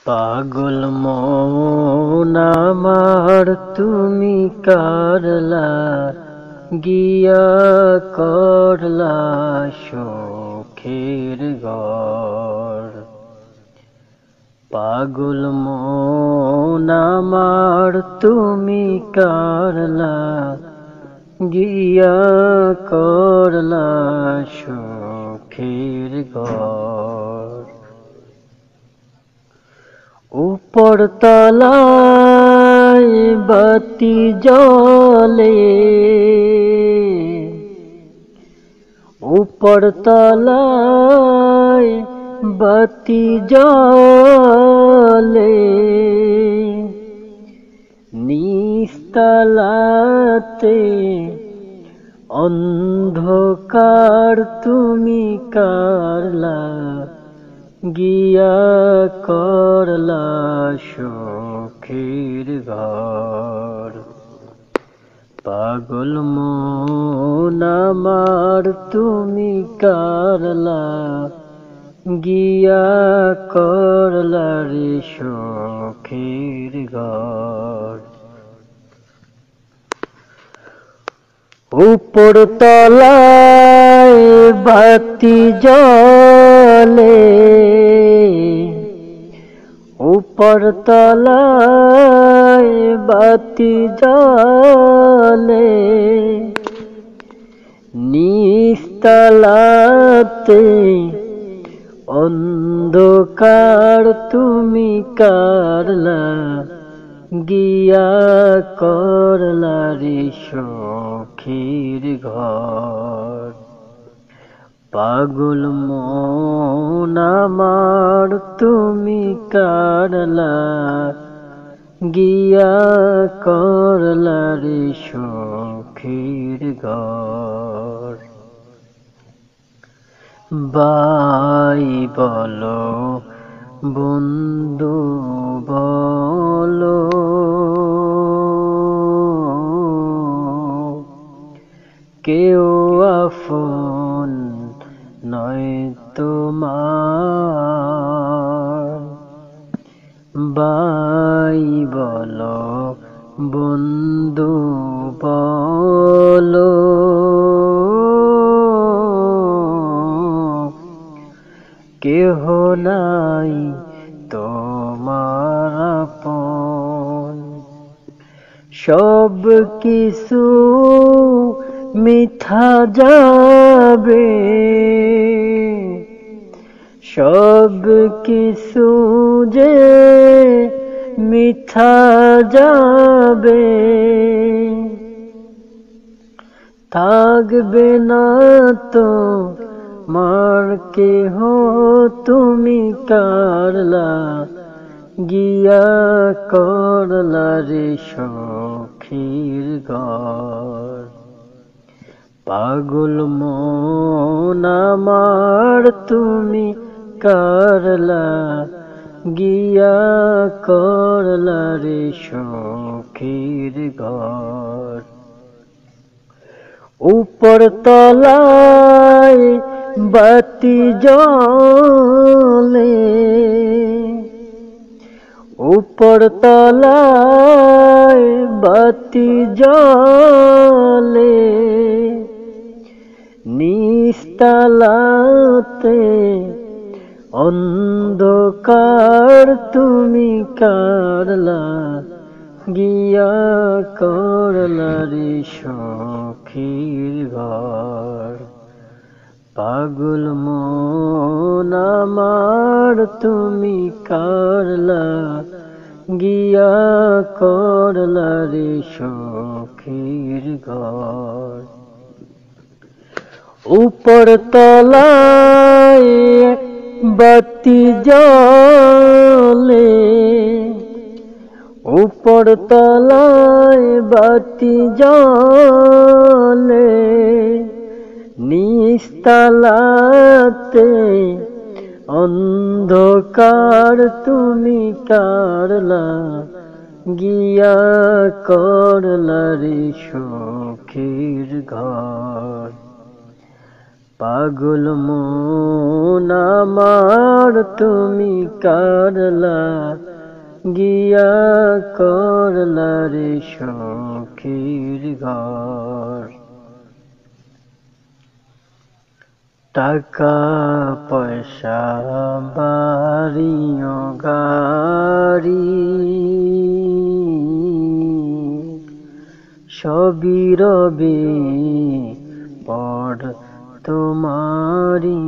পাগল মন আমার তুমি কারলা গিয়া করলা সুখের ঘর। পাগল মন আমার তুমি কারলা গিয়া করলা সুখের ঘর। উপর তলায় বাতি জ্বলে, উপর তলায় বাতি জ্বলে, নিচতলাতে অন্ধকার তুমি কারলা গিয়া করলা সুখের ঘর। পাগল মন আমার তুমি কারলা গিয়া করলা রে সুখের ঘর। উপর তলায় বাতি জ্বলে, উপর তলায় বাতি জ্বলে, নিচতলাতে অন্ধকার তুমি কারলা গিয়া করলা রে সুখের ঘর। পাগল মন আমার তুমি কারলা গিয়া করলা রে সুখের ঘর। বাই বলো বন্ধু বলো, কেউ আপন নয় তোমার। বাই বলো বন্ধু বলো, কেহ নাই তোমার আপন। সব কিছু মিথ্যা যাবে, সব কিছু যে মিথ্যা যাবে, থাকবে না তো মার কেহ তুমি কারলা গিয়া করলা রে সুখের ঘর। পাগল মন আমার তুমি কারলা গিয়া করলা রে সুখের ঘর। উপর তলায় বাতি জ্বলে, উপর তলায় বাতি জ্বলে, নিচতলাতে অন্ধকার তুমি কারলা গিয়া করলা রে সুখের ঘর। পাগল মন আমার তুমি কারলা গিয়া করলা রে সুখের ঘর। উপর তলায় বাতি জ্বলে, উপর তলায় বাতি জ্বলে, নিচতলাতে অন্ধকার তুমি কারলা গিয়া করলা রে সুখের ঘর। পাগল মন আমার তুমি কারলা গিয়া করলা রে সখীর ঘর। টাকা পয়সা বাড়ি ও গাড়ি সবই রবে পর তোমারি।